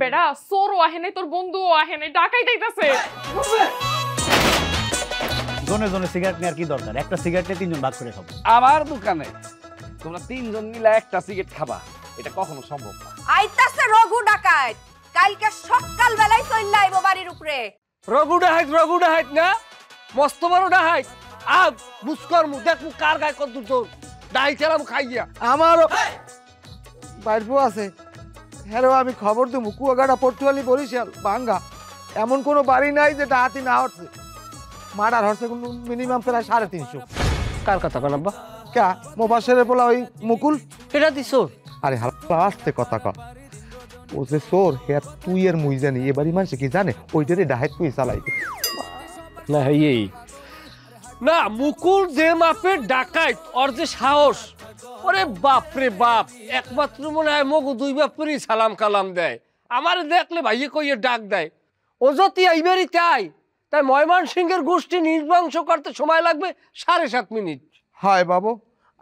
বেটা চোরও আহে নাই, তোর বন্ধুও আহে নাই, ডাকাই যাইতাছে। জনে জনে সিগারেট নেওয়ার কি দরকার? একটা সিগারেটে 3 জন ভাগ করে খাবো। আমার দোকানে তোমরা 3 জন মিলে একটা সিগারেট খাবা, এটা কখনো সম্ভব না। আইতাছে রঘু ডাকাত, কালকে সকাল বেলায় চলে আইবো বাড়ির উপরে। রঘু ডাহাইত না, মস্ত বড় ডাহাইত। আব মুস্কর মু দেখু কার গায় কত জোর ডাহাই চালাম খাইয়া। আমারও বাইরপো আছে, হ্যাঁ আমি খবর দেবো। কুয়াগাড়া, পটুয়ালি, বরিশাল, বাঙ্গা এমন কোনো বাড়ি নাই যেটা হাতি না হচ্ছে। মার্ডার হচ্ছে মিনিমাম প্রায় 350। কার কথা কন আব্বা? কা মোবাশেরে বলা ওই মুকুল। এটা দিছো? আরে হালকা আসতে কথা ক। ও যে সোর হে তুই এর মুই জানি, এবারই মানুষ কি জানে ওইটারে ডাহাইত তুই চালাইতে না। এই না মুকুল যে মাপের ডাকাইত, ওর যে সাহস, ওরে বাপ রে বাপ। একমাত্র মনে হয় মগু 2 বাপেরই সালাম কালাম দেয়। আমার দেখলে ভাইয়ে কইয়ে ডাক দেয়। ও যদি এইবারই তাই ময়মনসিংহের গোষ্ঠী নির্বংশ করতে সময় লাগবে 7.5 মিনিট। হয় বাবু,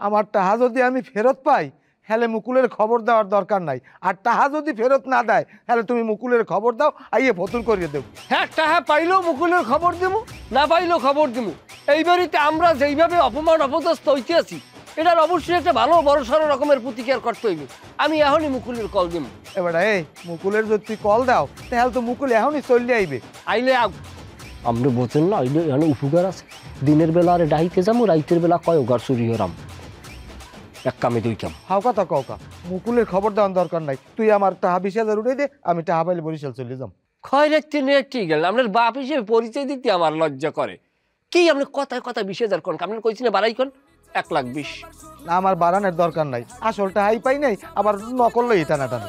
আমার টাহা যদি আমি ফেরত পাই হলে মুকুলের খবর দেওয়ার দরকার নাই। আর টাহা যদি ফেরত না দেয় তাহলে তুমি মুকুলের খবর দাও, আইয়ে ফতুর করিয়ে দেবো। হ্যাঁ, টাহা পাইলেও মুকুলের খবর দেবো, না পাইলেও খবর দেবো। এইবারিতে আমরা যেইভাবে অপমান অপদস্থ হইতে আছি, এটার অবশ্যই একটা ভালো বড়সড় রকমের প্রতিকার করতে হইবে। আমি এখনই মুকুলের কল দেবো। এবার এই মুকুলের যদি তুই কল দাও তাহলে তো মুকুল এখনই চলে আইবে। আইলে আপনি বোঝেন না, আইলে এখানে উপকার আছে। দিনের বেলা আরে ডাইতে যাবো, রাইতের বেলা কয় ঘর চুরি হরাম। এক কামে 2 কাম। হাও কথা কওকা, মুকুলের খবর দেওয়ার দরকার নাই। তুই আমার টাহা 20,000 উঠে দে, আমি টাহা পাইলে বরিশাল চলে যাম। ক্ষয় রাখতে নিয়ে ঠিক গেল। আপনার বাপ হিসেবে পরিচয় দিতে আমার লজ্জা করে। কি আপনি কথায় কথা 20,000 কোন আপনার কইছি না বাড়াই কোন 1,20,000। না, আমার বাড়ানোর দরকার নাই, আসল টাহাই পাই নাই, আবার নকল লই টানাটানি।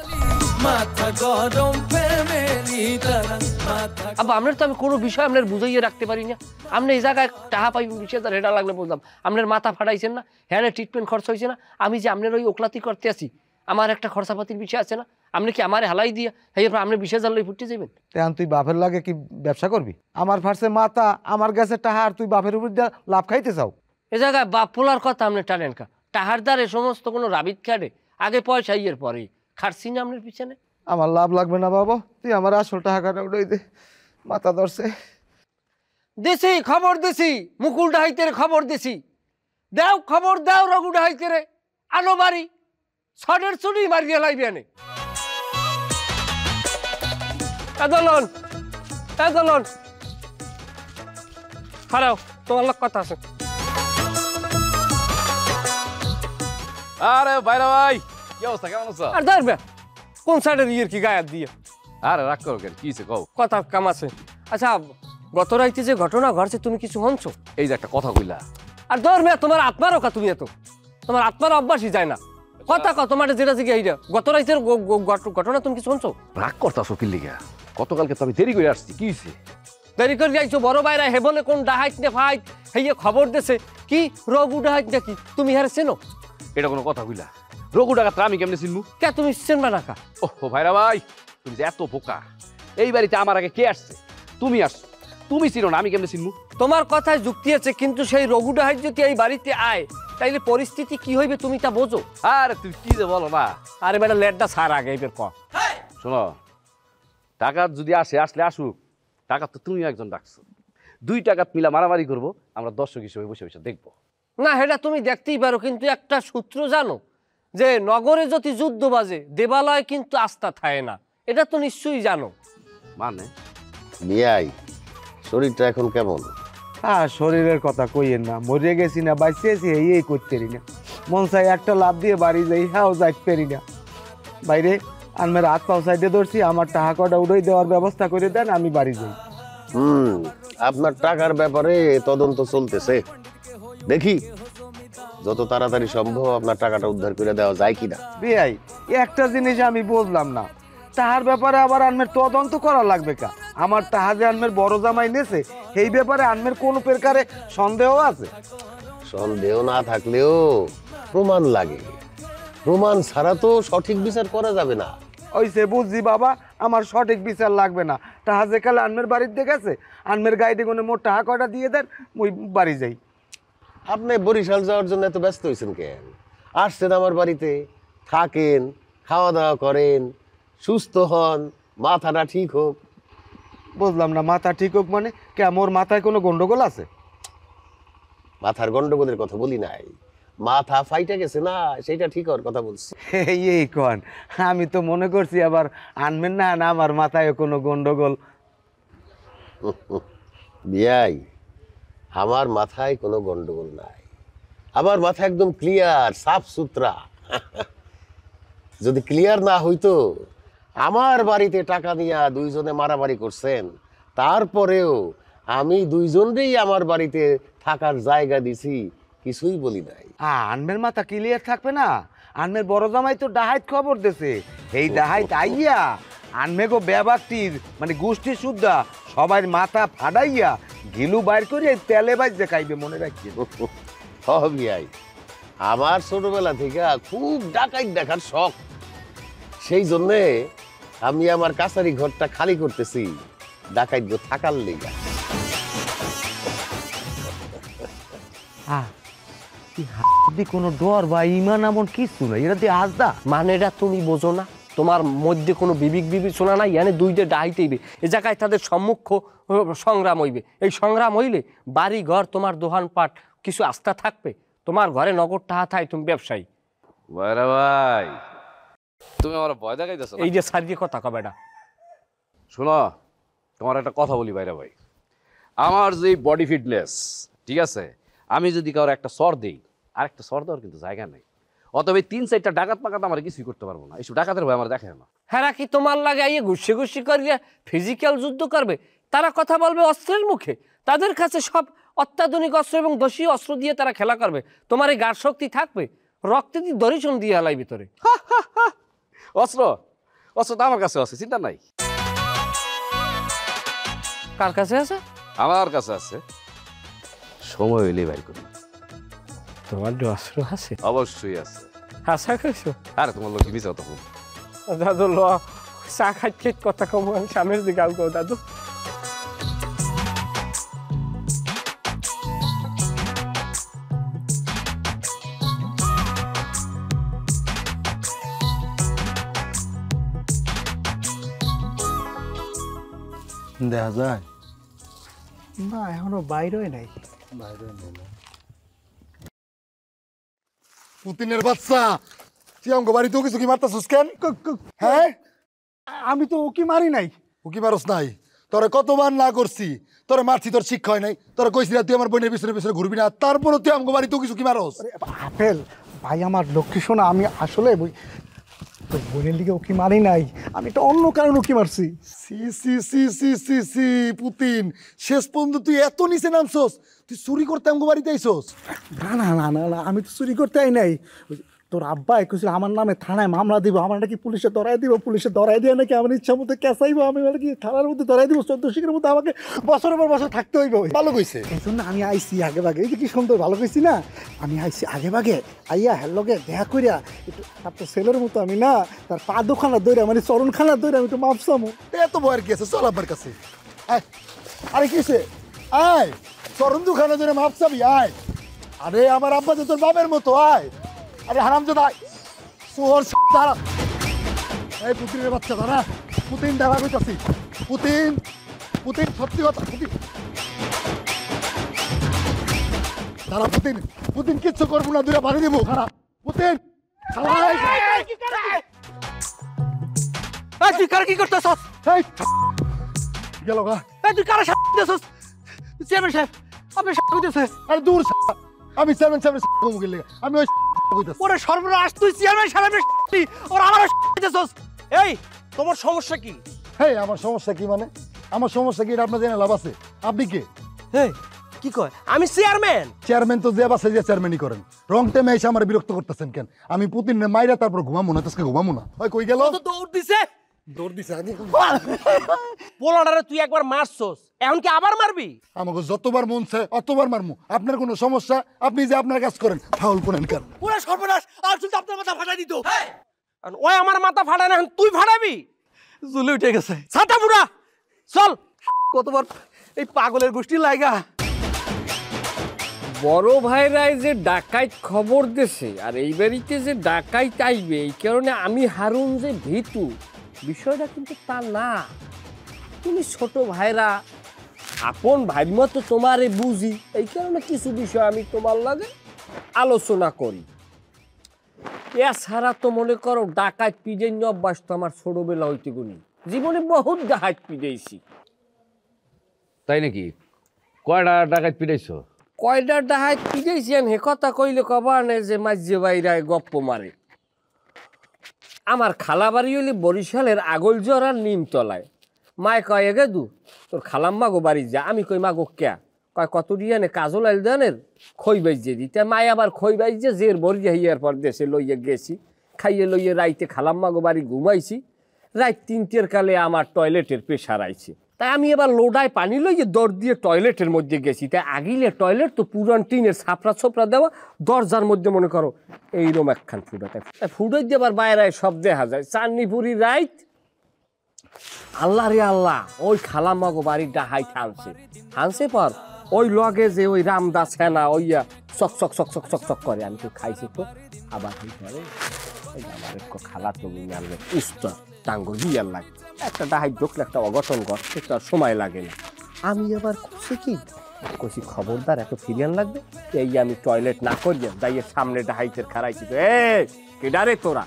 আবার আপনার তো আমি কোনো বিষয় আপনার বুঝাইয়ে রাখতে পারি না। আপনি এই জায়গায় টাকা পাই 20,000 এটা লাগলে বললাম। আপনার মাথা ফাটাইছেন না, হ্যাঁ ট্রিটমেন্ট খরচ হয়েছে না। আমি যে আপনার ওই ওকলাতি করতে আসি, আমার একটা খরচাপাতির বিষয় আছে না। আপনি কি আমার হালাই দিয়া এরপর আপনি 20,000 লই ফুটতে যাবেন? তেমন তুই বাপের লাগে কি ব্যবসা করবি? আমার ফার্সে মাথা, আমার কাছে টাহা, আর তুই বাপের উপর দিয়ে লাভ খাইতে চাও? এ জায়গায় বাপ পোলার কথা আপনি টানেন কা? টাহার দ্বার এ সমস্ত কোনো রাবিত খাটে? আগে পয়সা ইয়ের পরেই খাটছি না আপনার পিছনে। আমার লাভ লাগবে না বাবা, তুই আমার আসল টাকাটা উঠাই দে। মাথা ধরছে। দেশি খবর দিছি, মুকুল ডাহাইতের খবর দিছি। দাও খবর দাও রঘু ডাহাইতেরে, আনো বাড়ি ছড়ের চুরি মারিয়ে লাইবে আনে। এদলন খারাও, তোমার লোক কথা আছে। আরে ভাইরা ভাই, কি অবস্থা, কেমন আছো? আর ধরবে কোন সাইডের ইয়ের কি গায়ে দিয়ে? আরে রাগ করো কেন, কি হইছে কও? কথা কাম আছে। আচ্ছা, গত রাইতে যে ঘটনা ঘটছে তুমি কিছু শুনছো? এই যে একটা কথা কইলা। আর ধরবে তোমার আত্মার ওকা, তুমি এত তোমার আত্মার অভ্যাসই যায় না। কথা ক তোমার যেটা জিগে এইটা গত রাইতের ঘটনা তুমি কি শুনছো? রাগ করতাছো কি লিগা? গতকালকে তো আমি দেরি করে আসছি, কি হইছে? দেরি করে যাইছো বড় ভাইরা হেবনে কোন ডাহাইত নে ফাইট হেয়ে খবর দেছে কি রঘু ডাহাইত নাকি? তুমি হারে চেনো? এটা কোনো কথা কইলা? রঘু ডাকাত আমি কেমনে চিনমু? কে তুমি চেনবা না কা? ওহো ভাইরা ভাই, তুমি যে এত বোকা। এই বাড়িতে আমার আগে কে আসছে? তুমি আসছো, তুমি চিনো না, আমি কেমনে চিনমু? তোমার কথায় যুক্তি আছে, কিন্তু সেই রঘু ডাহাইত যদি এই বাড়িতে আয় তাইলে পরিস্থিতি কি হইবে তুমি তা বোঝো? আরে তুমি কি যে বলো না। আরে বেটা লেটটা সার আগে এবার ক। শোনো, ডাকাত যদি আসলে আসুক, ডাকাত তো তুমি একজন ডাকছো। 2 ডাকাত মিলা মারামারি করবো, আমরা দর্শক হিসেবে বসে বসে দেখবো। না সেটা তুমি দেখতেই পারো, কিন্তু একটা সূত্র জানো যে নগরে যদি যুদ্ধ বাজে দেবালয় কিন্তু আস্থা থাকে না, এটা তো নিশ্চয়ই জানো। মানে মিয়াই শরীরটা এখন কেমন? শরীরের কথা কইয়েন না, মরে গেছি না বাইসেছি এই করতে পারি না। মন চাই একটা লাভ দিয়ে বাড়ি যাই, হ্যাঁ যাইতে পারি না। বাইরে আনমের হাত পাও সাইডে ধরছি, আমার টাকা কটা উড়াই দেওয়ার ব্যবস্থা করে দেন, আমি বাড়ি যাই। আপনার টাকার ব্যাপারে তদন্ত চলতেছে, দেখি যত তাড়াতাড়ি সম্ভব আপনার টাকাটা উদ্ধার করে দেওয়া যায় কিনা। ভাই একটা জিনিস আমি বুঝলাম না, তাহার ব্যাপারে আবার আনমের তদন্ত করা লাগবে কা? আমার টাহা যে আনমের বড় জামাই নেছে এই ব্যাপারে আনমের কোন প্রকারে সন্দেহ আছে? সন্দেহ না থাকলেও প্রমাণ লাগে, প্রমাণ ছাড়া তো সঠিক বিচার করা যাবে না। ওই সে বুঝছি বাবা, আমার সঠিক বিচার লাগবে না। টাহা যে কালে আনমের বাড়িতে গেছে, আনমের গাইডে কোনো মোট টাকা কটা দিয়ে দেন, ওই বাড়ি যাই। আপনি বরিশাল যাওয়ার জন্য এত ব্যস্ত হয়েছেন কেন? আসছেন আমার বাড়িতে, থাকেন, খাওয়া দাওয়া করেন, সুস্থ হন, মাথাটা ঠিক হোক। বুঝলাম না, মাথা ঠিক হোক মানে কে? মোর মাথায় কোনো গন্ডগোল আছে? মাথার গন্ডগোলের কথা বলি নাই, মাথা ফাইটা গেছে না, সেটা ঠিক হওয়ার কথা বলছি। এই কন, আমি তো মনে করছি আবার আনবেন না না আমার মাথায় কোনো গন্ডগোল। বিয়াই, আমার মাথায় কোনো গন্ডগোল নাই, আমার মাথা একদম ক্লিয়ার, সাফ সুতরা। যদি ক্লিয়ার না হইতো, আমার বাড়িতে টাকা নিয়ে দুইজনে মারামারি করছেন, তারপরেও আমি দুইজনকেই আমার বাড়িতে থাকার জায়গা দিছি, কিছুই বলি নাই। আনমের মাথা ক্লিয়ার থাকবে না? আনমের বড় জামাই তো ডাহাইত খবর দেছে, এই ডাহাইত আইয়া আনমে গো ব্যাবাকটির মানে গোষ্ঠী শুদ্ধা সবার মাথা ফাড়াইয়া গিলু বাইর করে তেলে বাজতে খাইবে, মনে রাখছি। বিয়াই, আমার ছোটবেলা থেকে খুব ডাকাইত দেখার শখ, সেই জন্যে আমি আমার কাছারি ঘরটা খালি করতেছি ডাকাইত থাকার লেগা। কোনো ডর বা ইমান এমন কিছু না, এটা দিয়ে আজদা মানেটা তুমি বোঝো না? তোমার মধ্যে কোনো বিবেচনা নাই? এনে দুইটা ডাইতেইবে, এ জায়গায় তাদের সম্মুখ সংগ্রাম হইবে। এই সংগ্রাম হইলে বাড়ি ঘর তোমার দোকানপাট কিছু আস্থা থাকবে? তোমার ঘরে নগদ টাকা থাই, তুমি ব্যবসায়ী। বাইরা ভাই, তুমি আমার ভয় দেখাইতেছো। এই যে সারিয়ে কথা কবে না, শোনো, তোমার একটা কথা বলি বাইরা ভাই, আমার যে বডি ফিটনেস, ঠিক আছে, আমি যদি কারোর একটা সর দিই, আর একটা সর দেওয়ার কিন্তু জায়গা নেই। অতএব 3-4টা ডাকাত পাকাত আমার কিছুই করতে পারবো না। এইসব ডাকাতের ভয় আমার দেখে না। হ্যাঁ কি তোমার লাগে আইয়ে ঘুষি ঘুষি করিয়া ফিজিক্যাল যুদ্ধ করবে? তারা কথা বলবে অস্ত্রের মুখে, তাদের কাছে সব অত্যাধুনিক অস্ত্র এবং দোষী অস্ত্র দিয়ে তারা খেলা করবে। তোমার এই গাঢ় শক্তি থাকবে? রক্তে দিয়ে দরিশন দিয়ে হেলাই ভিতরে। অস্ত্র অস্ত্র তো আমার কাছে আছে, চিন্তা নাই। কার কাছে আছে? আমার কাছে আছে, সময় হইলে বাইর করি। তোমার অস্ত্র আছে? অবশ্যই আছে। আশা করছো? আরে তোমার লোক কি বিচাও তখন? দাদু ল চা খাইতে কথা কম, সামনের দিকে আল গো দাদু। দেখা যায় না, এখনো বাইরে নাই। পুতিনের বাচ্চা, তুই আমাকে বাড়িতেও কিছু কি মারতাছিস কেন? হ্যাঁ, আমি তো ওকে মারি নাই। উকি মারস নাই? তোরা কতবার না করছি, তোরা মারছি, তোর শিক্ষা হয় নাই। তোরা কইছি তুই আমার বোনের পিছনে পিছনে ঘুরবি না, তারপরে তুই আমাকে বাড়িতেও কিছু কি মারস? আপেল ভাই, আমার লক্ষ্মী শোনা, আমি আসলে তোর বোনের লিগে ওকে মারি নাই, আমি একটা অন্য কারণে ওকে মারছি। সি সি সি সি সি সি পুতিন, শেষ পর্যন্ত তুই এত নিচে নামছস? তুই চুরি করতে আমাকে বাড়িতে আইছস? না না না না না, আমি তো চুরি করতে আই নাই। তোর আব্বা কইছিল আমার নামে থানায় মামলা দিব, আমার নাকি পুলিশে ধরাই দিব, পুলিশে ধরাই দিয়ে নাকি আমার ইচ্ছা মতো কেসাইব, আমি নাকি থানার মধ্যে ধরাই দিব, 14 শিখের মধ্যে আমাকে বছরের পর বছর থাকতে হইব। ভালো কইছে। এই জন্য আমি আইসি আগে ভাগে। এই যে কি সুন্দর, ভালো কইছি না? আমি আইসি আগে ভাগে, আইয়া হের লগে দেখা করিয়া একটু আপনার ছেলের মতো আমি না তার পা দোখানা দইরা মানে চরণখানা দইরা আমি একটু মাপসামো। এত বয়ের কি আছে, চল আব্বার কাছে আয়। আরে কিসে আয়, চরণ দুখানে ধরে মাপ চাবি, আয়। আরে আমার আব্বা যে তোর বাপের মতো, আয়। আরে হারামজাদা, সোহর দাঁড়া। এই পুতিনের বাচ্চা দাঁড়া, পুতিন দাঁড়া কইতাছি। পুতিন পুতিন সত্যি কথা, পুতিন দাঁড়া। পুতিন পুতিন কিচ্ছু করবো না, দুইটা বাড়ি দেবো, খারাপ। পুতিন তুই কার কি করতেছস? গেল গা। তুই কার সাথে দিতেছস? চেয়ারম্যান সাহেব, আপনি সাথে দিতেছে। আরে দূর, আমি চেয়ারম্যান সাহেবের মুখের লেগে, আমি ওই কইতাছি। ওরে সর্বনাশ, তুই চেয়ারম্যান সাহেবের ওর আমার দিতেছস। এই তোমার সমস্যা কি? হেই, আমার সমস্যা কি মানে? আমার সমস্যা কি এটা আপনার জেনে লাভ আছে? আপনি কে? এই কি কয়? আমি চেয়ারম্যান। চেয়ারম্যান তো যে বাসে যে চেয়ারম্যানই করেন। রং টাইমে এসে আমার বিরক্ত করতেছেন কেন? আমি পুতিনে মাইরা তারপর ঘুমামো না, আজকে ঘুমামো না। ওই কই গেল? তো দৌড় দিছে। দৌড় দিছে। পোলাডারে তুই একবার মারছস, এখন কি আবার মারবি? আমাকে যতবার মন চায় অতবার মারমু। আপনার কোনো সমস্যা? আপনি যে আপনার কাজ করেন, ফাউল করেন কেন? ওরে সর্বনাশ, আর শুনতে আপনার মাথা ফাটাই দিত। ওই আমার মাথা ফাটায় না, তুই ফাটাবি? জুলে উঠে গেছে। ছাতা বুড়া চল, কতবার এই পাগলের গোষ্ঠী লাগা। বড় ভাইরাই যে ডাকাইত খবর দেছে, আর এই বাড়িতে যে ডাকাইত আইবে, এই কারণে আমি হারুন যে ভীতু, বিষয়টা কিন্তু তা না। তুমি ছোট ভাইরা আপন ভাইয়ের মতো তোমারে বুঝি, এই কারণে কিছু বিষয় আমি তোমার লাগে আলোচনা করি। এছাড়া তো মনে করো ডাকাত পিজাই অভ্যাস তো আমার ছোটবেলা হইতে গুনি, জীবনে বহুত ডাকাত পিজাইছি। তাই নাকি? কয়টা ডাকাত পিটাইছো? কয়টা ডাকাত পিজাইছি আমি হে কথা কইলে কবা না যে মাঝে বাইরায় গপ্প মারে। আমার খালা বাড়ি হইলে বরিশালের আগলজোড়ার নিমতলায়। মায় কয় গে দু তোর খালাম্মা গো বাড়ি যা। আমি কই মাগো ক্যা? কয় কত ডিয়ানে কাজল আইল দানের খই বাইজে দিতে। মায় আবার খই বাইজে জের ভরিয়া হইয়ার পর দেশে লইয়া গেছি, খাইয়ে লইয়ে রাইতে খালাম্মা গো বাড়ি ঘুমাইছি। রাত 3টের কালে আমার টয়লেটের প্রেশার আইছে, তাই আমি এবার লোডায় পানি লইয়ে দৌড় দিয়ে টয়লেটের মধ্যে গেছি। তাই আগিলে টয়লেট তো পুরান টিনের ছাপড়া ছোপড়া দেওয়া, দরজার মধ্যে মনে করো এইরকম একখান ফুটাতে ফুটাই দিয়ে আবার বাইরে সব দেখা যায়। চান্নিপুরি রাইত আল্লাহ রে আল্লাহ, ওই খালাম্মা গো বাড়ির ডাহাই হানছে পর ওই লগে যে ওই রামদাস হেনা ওইয়া চক চক চক চক চক চক করে। আমি তো খাইছি তো আবার আমার এক খালা তো আনলে উস্তর টাঙ্গল বিয়ার লাগে। একটা ডাহাই ঢুকলে একটা অঘটন ঘটতে তো আর সময় লাগে না। আমি আবার খুশি কি কইছি খবরদার এত ফিরিয়ান লাগবে। এই আমি টয়লেট না করিয়া যাইয়ে সামনে ডাহাইতের খারাইছি তো কেডারে তোরা।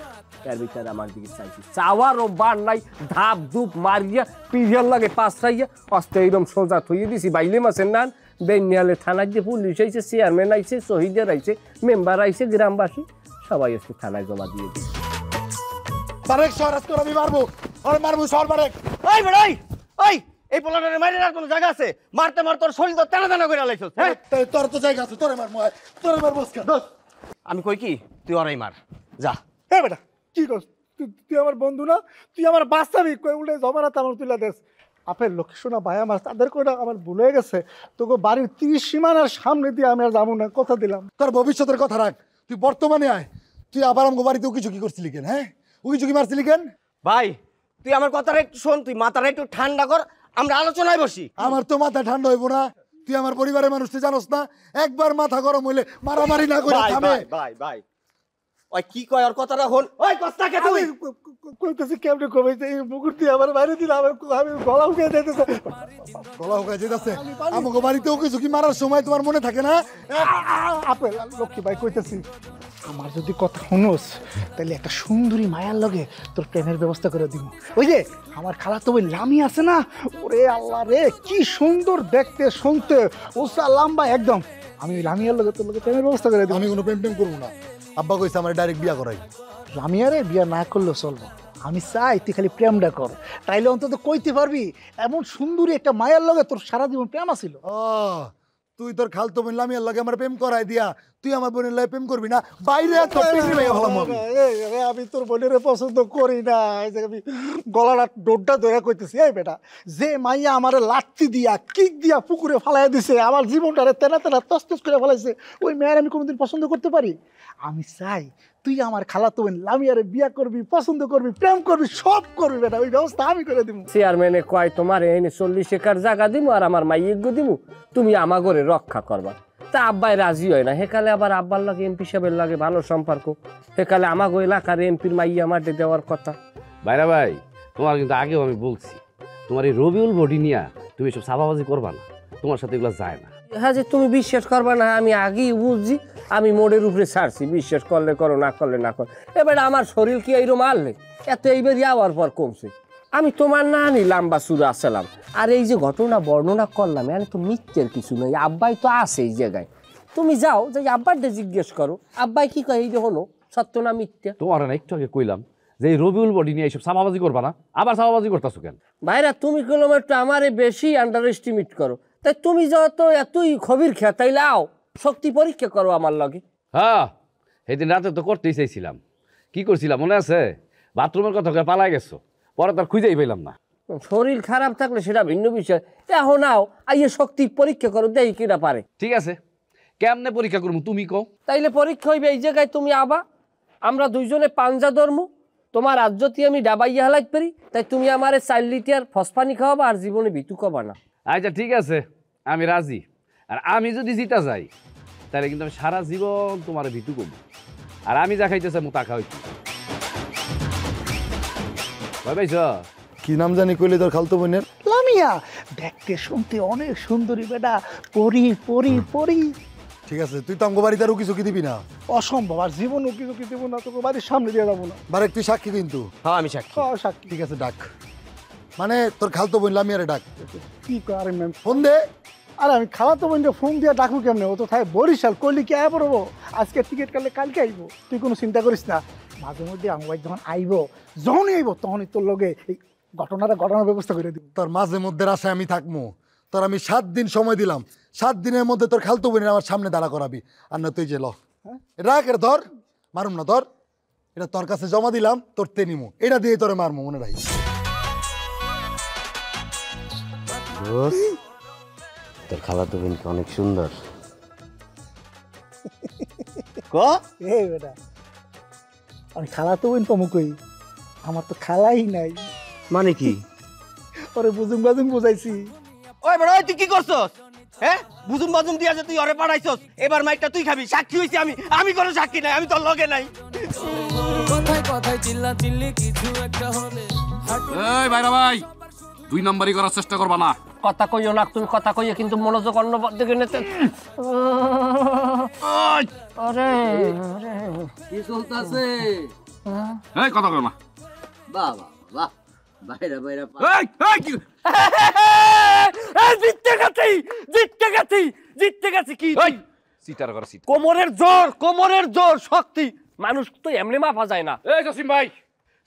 এর ভিতরে আমার দিকে চাইছি, চাওয়ারও বার নাই, ধাপ ধুপ মারিয়া পিরিয়ার লাগে পাঁচটাইয়া অস্তে এইরকম সোজা থইয়ে দিছি। বাইলে মাসের নান বেনিয়ালে থানায় যে পুলিশ আইছে, চেয়ারম্যান আইছে, শহীদের আইছে, মেম্বার আইছে, গ্রামবাসী সবাই আজকে থানায় জমা দিয়ে দিচ্ছে। বারেক শহর আজকে আমি মারবো, আর মারবো শহর বারেক। ওই বেড়াই ওই এই পোলাটারে মাইরে রাখার কোনো জায়গা আছে? মারতে মারতে তোর শরীর তো টানা টানা করে লাইছস। হ্যাঁ তোর তো জায়গা আছে, তোরে মারবো, তোরে মারবো আজকে। আমি কই কি তুই ওরাই মার যা। হ্যাঁ বেটা কি কর? তুই আমার বন্ধু না, তুই আমার বাঁচাবি, কই উল্টে জমানাতে আমার তুলে দেশ। আপের লক্ষ্মী শোনা ভাই আমার, তাদের করে আমার ভুল হয়ে গেছে। তোকে বাড়ির 30 সীমানার সামনে দিয়ে আমি আর যাবো না, কথা দিলাম। তোর ভবিষ্যতের কথা রাখ, তুই বর্তমানে আয়। তুই আবার আমাকে বাড়িতে উকি ঝুঁকি করছিলি কেন? হ্যাঁ উকি ঝুঁকি মারছিলি কেন? ভাই তুই আমার কথাটা একটু শোন, তুই মাথাটা একটু ঠান্ডা কর, আমরা আলোচনায় বসি। আমার তো মাথা ঠান্ডা হইব না? তুই আমার পরিবারের মানুষ, তুই জানোস না? একবার মাথা গরম হইলে মারামারি না করে থামে। ভাই ভাই ওই কি কয় ওর কথাটা হন। ওই কস্তা কে তুই কইতেছি কেমনে কবে এই মুকুট দিয়ে আমার বাইরে দিলে আমি গলা উঠে যাইতেছে। গলা উঠে যেতেছে আমাকে বাড়িতে উকি ঝুঁকি মারার সময় তোমার মনে থাকে না? আপেল লক্ষ্মী ভাই কইতেছি, আমার যদি কথা শুনোস তাহলে একটা সুন্দরী মায়ার লগে তোর প্রেমের ব্যবস্থা করে দিব। ওই যে আমার খালা তো ওই লামি আছে না, ওরে আল্লাহ রে কি সুন্দর দেখতে শুনতে, ওসা লম্বা একদম। আমি ওই লামিয়ার লগে তোর লগে প্রেমের ব্যবস্থা করে দিব। আমি কোনো প্রেম টেম করবো না, আব্বা কইছে আমার ডাইরেক্ট বিয়া করাই। লামিয়ারে বিয়া না করলেও চলবো, আমি চাই তুই খালি প্রেমটা কর, তাইলে অন্তত কইতে পারবি এমন সুন্দরী একটা মায়ের লগে তোর সারা জীবন প্রেম আছিল। ও তুই তোর খালতো বোন লামিয়ার লাগে আমার প্রেম করাই দিয়া তুই আমার বোনের লাগে প্রেম করবি না? বাইরে আমি তোর বোনের পছন্দ করি না। আমি গলাটা ডোডটা ধরে কইতেছি, এই বেটা যে মাইয়া আমার লাত্তি দিয়া কিক দিয়া পুকুরে ফালাই দিছে, আমার জীবনটারে তেনা তেনা তস্তস করে ফেলাইছে, ওই মেয়ের আমি কোনোদিন পছন্দ করতে পারি? আমি চাই তুই আমার খালাতো বোন লামিয়ারে বিয়া করবি, পছন্দ করবি, প্রেম করবি, সব করবি বেটা, ওই ব্যবস্থা আমি করে দিব। চেয়ারম্যানে কয় তোমার এনে 40 একর জায়গা দিব আর আমার মাইয়ের গো দিব, তুমি আমা ঘরে রক্ষা করবা। তা আব্বাই রাজি হয় না। হেকালে আবার আব্বার লাগে এমপি সাহেবের লাগে ভালো সম্পর্ক, হেকালে আমাগো এলাকার এমপির মাইয়া মাঠে দেওয়ার কথা। ভাইরা ভাই তোমার কিন্তু আগেও আমি বলছি, তোমার এই রবিউল বডি নিয়া তুমি সব সাবাবাজি করবা না, তোমার সাথে এগুলো যায় না। হ্যাঁ যে তুমি বিশ্বাস করবা না, আমি আগেই বুঝছি, আমি মোড়ের উপরে ছাড়ছি, বিশ্বাস করলে করো না করলে না করো। এবার আমার শরীর কি এইরকম মারলে এত এইবার যাওয়ার পর কমছে। আমি তোমার না নি লম্বা সুরে আসলাম, আর এই যে ঘটনা বর্ণনা করলাম এখানে তো মিথ্যের কিছু নেই, আব্বাই তো আছে এই জায়গায়। তুমি যাও যে আব্বারটা জিজ্ঞেস করো, আব্বাই কি কয় এই যে হলো সত্য না মিথ্যা। তোমার না একটু আগে কইলাম যে এই রবিউল বডি নিয়ে এইসব সাবাবাজি করবা না, আবার সাবাবাজি করতেছো কেন? ভাইরা তুমি কিলোমিটার আমারে বেশি আন্ডার এস্টিমেট করো, তাই তুমি যত এতই খবির খেয়া তাইলে আও শক্তি পরীক্ষা করো আমার লগে। হ্যাঁ সেদিন রাতে তো করতেই চাইছিলাম, কি করছিলাম মনে আছে? বাথরুমের কথা পালাই গেছো, পরে তো আর খুঁজেই পেলাম না। শরীর খারাপ থাকলে সেটা ভিন্ন বিষয়, এখন আও আইয়ে শক্তি পরীক্ষা করো, দেখি কিনা পারে। ঠিক আছে কেমনে পরীক্ষা করবো তুমি কও? তাইলে পরীক্ষা হইবে এই জায়গায়, তুমি আবা আমরা দুইজনে পাঞ্জা ধর্ম, তোমার আজ যদি আমি ডাবাইয়া হালাইতে পারি তাই তুমি আমারে 4 লিটার ফসফানি খাওয়াবা আর জীবনে ভিতু খাবা না। আচ্ছা ঠিক আছে আমি রাজি, আর আমি যদি জিতা যাই তাহলে কিন্তু আমি সারা জীবন তোমার ভিতু করবো, আর আমি যা খাইতে চাই তা খাওয়াইছি। ভাই ভাই কি নাম জানি কইলে তোর খালতো বোনের? লামিয়া দেখতে শুনতে অনেক সুন্দরী বেটা, পরি পরি পরি। ঠিক আছে, তুই তো আমগো বাড়িতে আর উকি ঝুঁকি দিবি না। অসম্ভব, আর জীবন উকি ঝুঁকি দেবো না, তোকে বাড়ির সামনে দিয়ে যাবো না। বারেক তুই সাক্ষী কিন্তু। হ্যাঁ আমি সাক্ষী। সাক্ষী। ঠিক আছে ডাক, মানে তোর খালতো বোন লামিয়ারে ডাক। কি করে ম্যাম? ফোন দে। আরে আমি খালাতো বোনকে ফোন দিয়ে ডাকবো কেমনে? ও তো থাকে বরিশাল, কইলি কি আয় পড়বো? আজকে টিকিট কাটলে কালকে আইবো, তুই কোনো চিন্তা করিস না। মাঝে মধ্যে আমার ভাই যখন আইবো, যখনই আইবো তখনই তোর লগে এই ঘটনার ব্যবস্থা করে দিব। তোর মাঝে মধ্যে আশায় আমি থাকবো। তোর আমি 7 দিন সময় দিলাম, 7 দিনের মধ্যে তোর খালতো বোনের আমার সামনে দাঁড়া করাবি। আর না তুই যে ল রাখ, এটা ধর, মারুম না ধর, এটা তোর কাছে জমা দিলাম, তোর তে নিমু, এটা দিয়ে তোরে মারমু, মনে রাখি। তোর খালাতো বোনকে অনেক সুন্দর। এই বেটা, আমি খালাতো বোন কমু কই? আমার তো খালাই নাই। মানে কি? ওরে বুঝুম বাজুম বুঝাইছি। ওই বড়, তুই কি করছস? হ্যাঁ, বুজুম বাজুম দিয়া যে তুই ওরে পাঠাইছস, এবার মাইকটা তুই খাবি। সাক্ষী হইছি আমি, আমি কোনো সাক্ষী নাই, আমি তোর লগে নাই। কথায় কথায় চিল্লা চিল্লি কিছু একটা হলে এই ভাইরা ভাই, 2 নাম্বারই করার চেষ্টা করবা না। কথা কইও না, তুমি কথা কইয়ে কিন্তু মনোযোগ অন্য দিকে নিতে। আরে কি চলতেছে? এই কথা কও না। বাহ বাহ বাহ, বাইরা বাইরা এই কি জিততে গেছি কি? এই সিটার করা সিট। কোমরের জোর শক্তি, মানুষ তো এমনি মাপা যায় না। এই জসিম ভাই,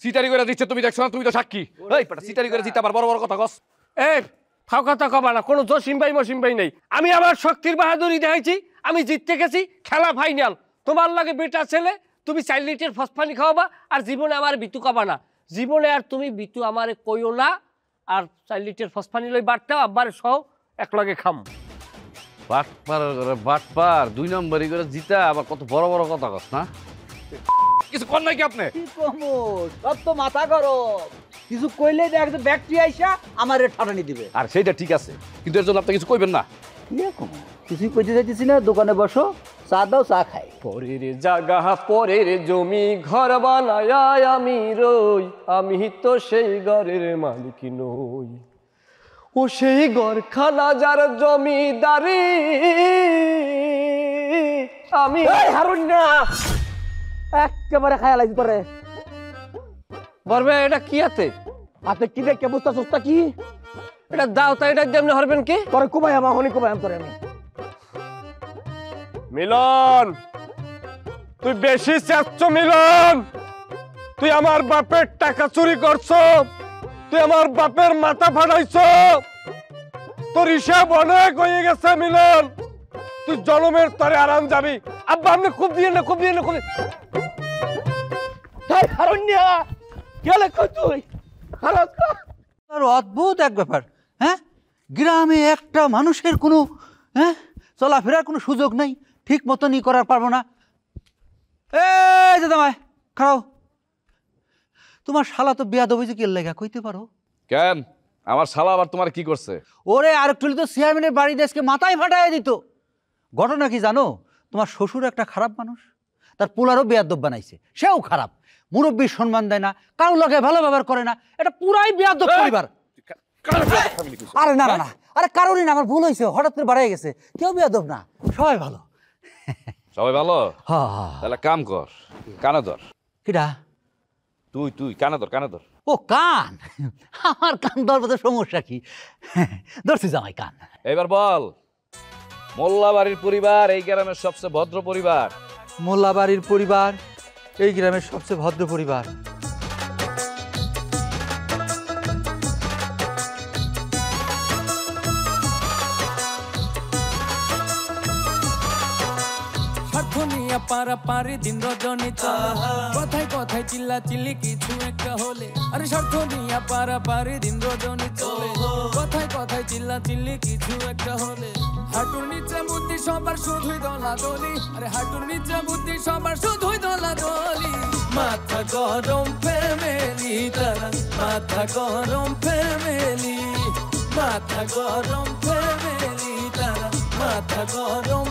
সিটারি করে দিচ্ছে, তুমি দেখছো না? তুমি তো সাক্ষী। এই বেটা, সিটারি করে জিতা আবার বড় বড় কথা কস। এই ফাও কথা কবা না, কোনো জসিম ভাই মসিম ভাই নেই। আমি আমার শক্তির বাহাদুরি দেখাইছি, আমি জিততে গেছি, খেলা ফাইনাল। তোমার লাগে বেটা ছেলে, তুমি 4 লিটার ফসফানি খাওয়াবা, আর জীবনে আমার বিতু খাবা না। জীবনে আর তুমি বিতু আমারে কইও না, আর 4 লিটার ফসফানি লই বাড়তে আব্বার সহ এক লগে খাম। বাটপার 2 নাম্বারই করে জিতা আবার কত বড় বড় কথা কস না? কিছু কর নাই কি আপনি? কি কমো, সব তো মাথা গরম। কিছু কইলে দেখ যে ব্যাকটি আইসা আমারে ঠাটানি দিবে। আর সেইটা ঠিক আছে, কিন্তু এর জন্য আপনি কিছু কইবেন না। কি কমো, কিছুই কইতে যাইতেছি না, দোকানে বসো, চা দাও, চা খাই। পরের জায়গা পরের জমি ঘর বানায় আমি রই, আমি তো সেই ঘরের মালিক নই। ও সেই ঘরখানা যার জমিদারি, আমি হারুন না একেবারে খায়া লাগি পরে। বলবে এটা কি হাতে? হাতে কি দেখে বুঝতা সুস্তা কি? এটা দাও, তাই এটা যেমনি হরবেন কি? তোরে কুমাই আমা হনি কুমাই আম তোরে আমি। মিলন, তুই বেশি চাচ্ছ মিলন। তুই আমার বাপের টাকা চুরি করছ, তুই আমার বাপের মাথা ফাটাইছ, তোর হিসাব অনেক হয়ে গেছে মিলন। তুই জনমের তরে আরাম যাবি। আব্বা আপনি খুব দিয়ে না, খুব দিয়ে না, খুব অদ্ভুত এক ব্যাপার। হ্যাঁ, গ্রামে একটা মানুষের কোনো চলাফেরার কোনো সুযোগ নাই, ঠিক মতনই করার পারবো না। এই যে তোমায় খাও, তোমার শালা তো বিয়া দেবো যে কি লেগা কইতে পারো? কেন আমার শালা আবার তোমার কি করছে? ওরে আর একটু তো চেয়ারম্যানের বাড়ি দেশকে মাথায় ফাটাই দিত। ঘটনা কি জানো? তোমার শ্বশুর একটা খারাপ মানুষ, তার পোলারও বেয়াদব বানাইছে, সেও খারাপ, মুরব্বীর সম্মান দেয় না, কারো লগে ভালো ব্যবহার করে না, এটা পুরাই বেয়াদব পরিবার। আরে না না, আরে কারণই না, আমার ভুল হয়েছে, হঠাৎ করে বাড়াই গেছে। কেউ বেয়াদব না, সবাই ভালো। সবাই ভালো? হ্যাঁ। তাহলে কাম কর, কানে ধর। কিটা? তুই কানে ধর, কানে ধর। ও কান? আমার কান ধরবো, সমস্যা কি? ধরছি জামাই কান। এবার বল, মোল্লা বাড়ির পরিবার এই গ্রামের সবচেয়ে ভদ্র পরিবার। মোল্লা বাড়ির পরিবার এই গ্রামের সবচেয়ে ভদ্র পরিবার। পারাপারি দিন রজনী চলে, কথায় কথায় চিল্লা চিল্লি কিছু একটা হলে। আরে স্বার্থ নিয়া পারাপারি দিন রজনী চলে, কথায় কথায় চিল্লা চিল্লি কিছু একটা হলে। হাঁটুর নিচে বুদ্ধি সবার শুধুই দলাদলি, আরে হাঁটুর নিচে বুদ্ধি সবার শুধুই দলাদলি। মাথা গরম ফ্যামিলি তারা, মাথা গরম ফ্যামিলি, মাথা গরম ফ্যামিলি তারা, মাথা গরম।